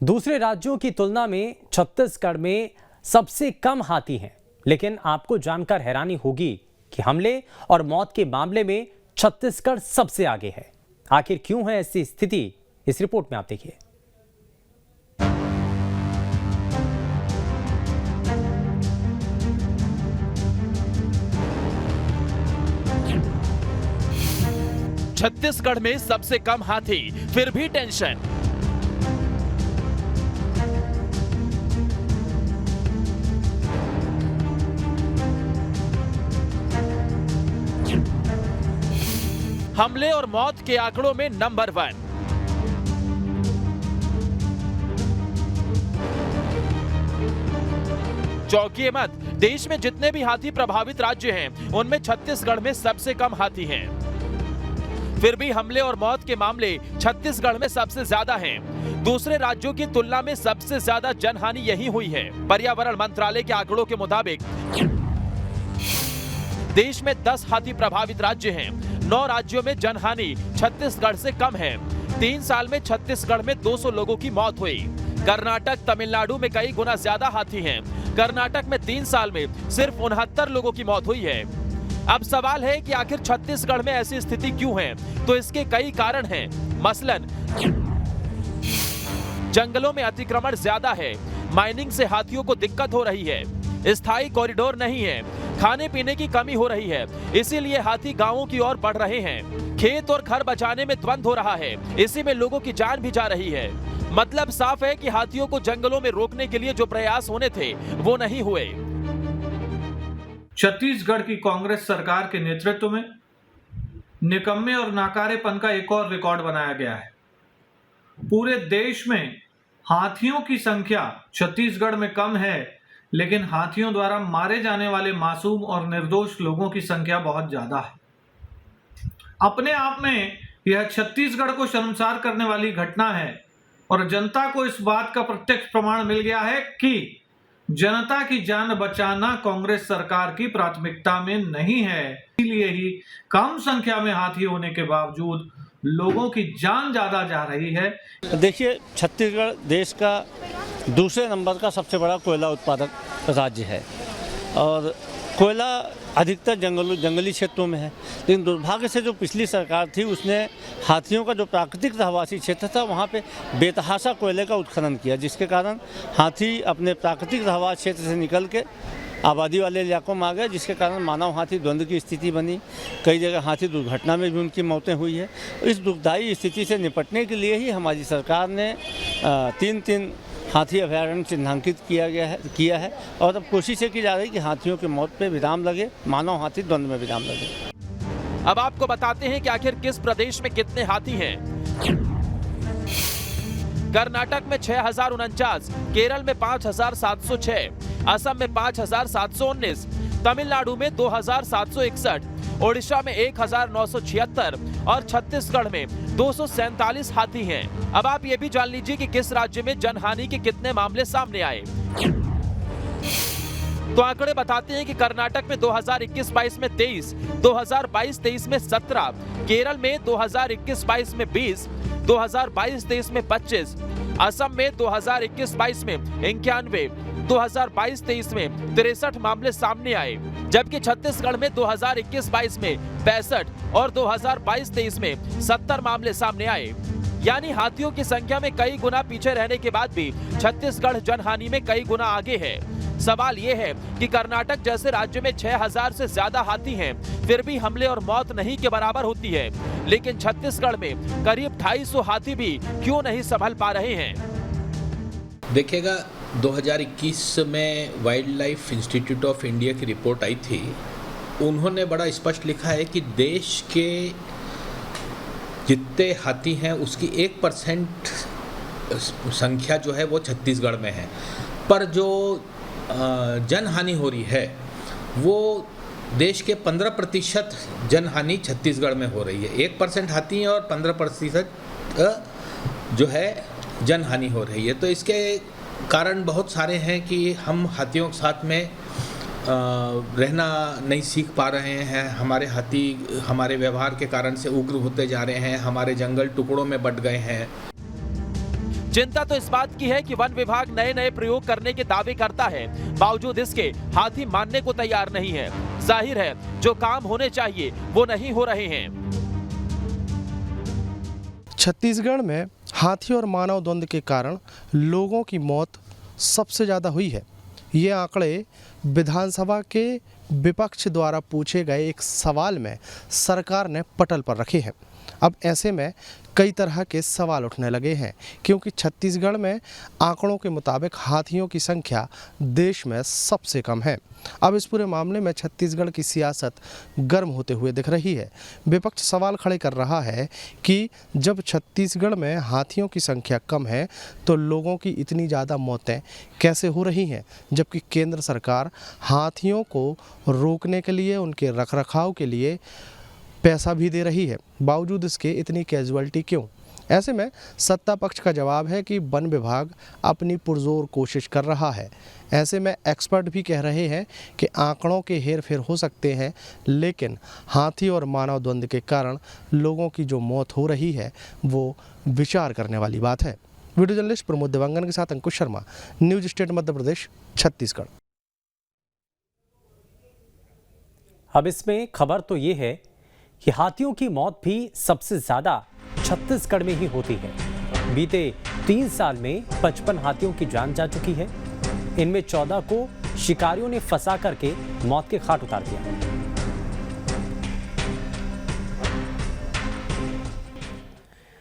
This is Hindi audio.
दूसरे राज्यों की तुलना में छत्तीसगढ़ में सबसे कम हाथी हैं, लेकिन आपको जानकर हैरानी होगी कि हमले और मौत के मामले में छत्तीसगढ़ सबसे आगे है। आखिर क्यों है ऐसी स्थिति, इस रिपोर्ट में आप देखिए। छत्तीसगढ़ में सबसे कम हाथी, फिर भी टेंशन। हमले और मौत के आंकड़ों में नंबर 1। चौंकिए मत, देश में जितने भी हाथी प्रभावित राज्य हैं, उनमें छत्तीसगढ़ में सबसे कम हाथी हैं। फिर भी हमले और मौत के मामले छत्तीसगढ़ में सबसे ज्यादा हैं। दूसरे राज्यों की तुलना में सबसे ज्यादा जनहानि यही हुई है। पर्यावरण मंत्रालय के आंकड़ों के मुताबिक देश में 10 हाथी प्रभावित राज्य हैं। 9 राज्यों में जनहानि छत्तीसगढ़ से कम है। 3 साल में छत्तीसगढ़ में 200 लोगों की मौत हुई। कर्नाटक, तमिलनाडु में कई गुना ज्यादा हाथी हैं। कर्नाटक में 3 साल में सिर्फ 69 लोगों की मौत हुई है। अब सवाल है कि आखिर छत्तीसगढ़ में ऐसी स्थिति क्यों है? तो इसके कई कारण हैं। मसलन जंगलों में अतिक्रमण ज्यादा है, माइनिंग से हाथियों को दिक्कत हो रही है, स्थायी कॉरिडोर नहीं है, खाने पीने की कमी हो रही है, इसीलिए हाथी गांवों की ओर बढ़ रहे हैं। खेत और घर बचाने में द्वंद्व हो रहा है, इसी में लोगों की जान भी जा रही है। मतलब साफ है कि हाथियों को जंगलों में रोकने के लिए जो प्रयास होने थे वो नहीं हुए। छत्तीसगढ़ की कांग्रेस सरकार के नेतृत्व में निकम्मे और नाकारेपन का एक और रिकॉर्ड बनाया गया है। पूरे देश में हाथियों की संख्या छत्तीसगढ़ में कम है, लेकिन हाथियों द्वारा मारे जाने वाले मासूम और निर्दोष लोगों की संख्या बहुत ज्यादा है। अपने आप में यह छत्तीसगढ़ को शर्मसार करने वाली घटना है और जनता को इस बात का प्रत्यक्ष प्रमाण मिल गया है कि जनता की जान बचाना कांग्रेस सरकार की प्राथमिकता में नहीं है। इसलिए ही कम संख्या में हाथी होने के बावजूद लोगों की जान ज्यादा जा रही है। देखिए, छत्तीसगढ़ देश का दूसरे नंबर का सबसे बड़ा कोयला उत्पादक राज्य है और कोयला अधिकतर जंगली क्षेत्रों में है। लेकिन दुर्भाग्य से जो पिछली सरकार थी उसने हाथियों का जो प्राकृतिक रहवासी क्षेत्र था वहाँ पे बेतहाशा कोयले का उत्खनन किया, जिसके कारण हाथी अपने प्राकृतिक रहवास क्षेत्र से निकल के आबादी वाले इलाकों में आ गए, जिसके कारण मानव हाथी द्वंद्व की स्थिति बनी। कई जगह हाथी दुर्घटना में भी उनकी मौतें हुई है। इस दुखदायी स्थिति से निपटने के लिए ही हमारी सरकार ने 3 हाथी अभयारण्य चिन्हांकित किया है और अब कोशिश की जा रही है कि हाथियों की मौत पे विराम लगे, मानव हाथी द्वंद्व में विराम लगे। अब आपको बताते हैं कि आखिर किस प्रदेश में कितने हाथी हैं। कर्नाटक में 6049, केरल में 5706, असम में 5719, तमिलनाडु में 2761, ओडिशा में 1976 और छत्तीसगढ़ में 247 हाथी हैं। अब आप ये भी जान लीजिए कि किस राज्य में जनहानि के कितने मामले सामने आए। तो आंकड़े बताते हैं कि कर्नाटक में 2021-22 में 23, 2022-23 में 17, केरल में 2021-22 में 20, 2022-23 में 25, असम में 2021-22 में 91, 2022-23 में 63 मामले सामने आए, जबकि छत्तीसगढ़ में 2021-22 में 65 और 2022-23 में 70 मामले सामने आए। यानी हाथियों की संख्या में कई गुना पीछे रहने के बाद भी छत्तीसगढ़ जनहानि में कई गुना आगे है। सवाल ये है कि कर्नाटक जैसे राज्य में 6000 से ज्यादा हाथी हैं, फिर भी हमले और मौत नहीं के बराबर होती है, लेकिन छत्तीसगढ़ में करीब 250 हाथी भी क्यों नहीं संभल पा रहे हैं। देखिएगा, 2021 में wild life institute of India की रिपोर्ट आई थी। उन्होंने बड़ा स्पष्ट लिखा है कि देश के जितने हाथी हैं उसकी 1% संख्या जो है वो छत्तीसगढ़ में है, पर जो जनहानि हो रही है वो देश के 15% जनहानि छत्तीसगढ़ में हो रही है। 1% हाथी है और 15% जो है जनहानि हो रही है। तो इसके कारण बहुत सारे हैं कि हम हाथियों के साथ में रहना नहीं सीख पा रहे हैं। हमारे हाथी हमारे व्यवहार के कारण से उग्र होते जा रहे हैं, हमारे जंगल टुकड़ों में बंट गए हैं। चिंता तो इस बात की है कि वन विभाग नए नए प्रयोग करने के दावे करता है, बावजूद इसके हाथी मानने को तैयार नहीं है। जाहिर है जो काम होने चाहिए वो नहीं हो रहे हैं। छत्तीसगढ़ में हाथी और मानव द्वंद्व के कारण लोगों की मौत सबसे ज़्यादा हुई है। ये आंकड़े विधानसभा के विपक्ष द्वारा पूछे गए एक सवाल में सरकार ने पटल पर रखे हैं। अब ऐसे में कई तरह के सवाल उठने लगे हैं, क्योंकि छत्तीसगढ़ में आंकड़ों के मुताबिक हाथियों की संख्या देश में सबसे कम है। अब इस पूरे मामले में छत्तीसगढ़ की सियासत गर्म होते हुए दिख रही है। विपक्ष सवाल खड़े कर रहा है कि जब छत्तीसगढ़ में हाथियों की संख्या कम है तो लोगों की इतनी ज़्यादा मौतें कैसे हो रही हैं, जबकि केंद्र सरकार हाथियों को रोकने के लिए, उनके रखरखाव के लिए पैसा भी दे रही है। बावजूद इसके इतनी कैजुअलिटी क्यों? ऐसे में सत्ता पक्ष का जवाब है कि वन विभाग अपनी पुरजोर कोशिश कर रहा है। ऐसे में एक्सपर्ट भी कह रहे हैं कि आंकड़ों के हेरफेर हो सकते हैं, लेकिन हाथी और मानव द्वंद्व के कारण लोगों की जो मौत हो रही है वो विचार करने वाली बात है। वीडियो जर्नलिस्ट प्रमोद देवांगन के साथ अंकुश शर्मा, न्यूज स्टेट मध्य प्रदेश, छत्तीसगढ़। अब इसमें खबर तो ये है कि हाथियों की मौत भी सबसे ज्यादा छत्तीसगढ़ में ही होती है। बीते 3 साल में 55 हाथियों की जान जा चुकी है। इनमें 14 को शिकारियों ने फंसा करके मौत के घाट उतार दिया।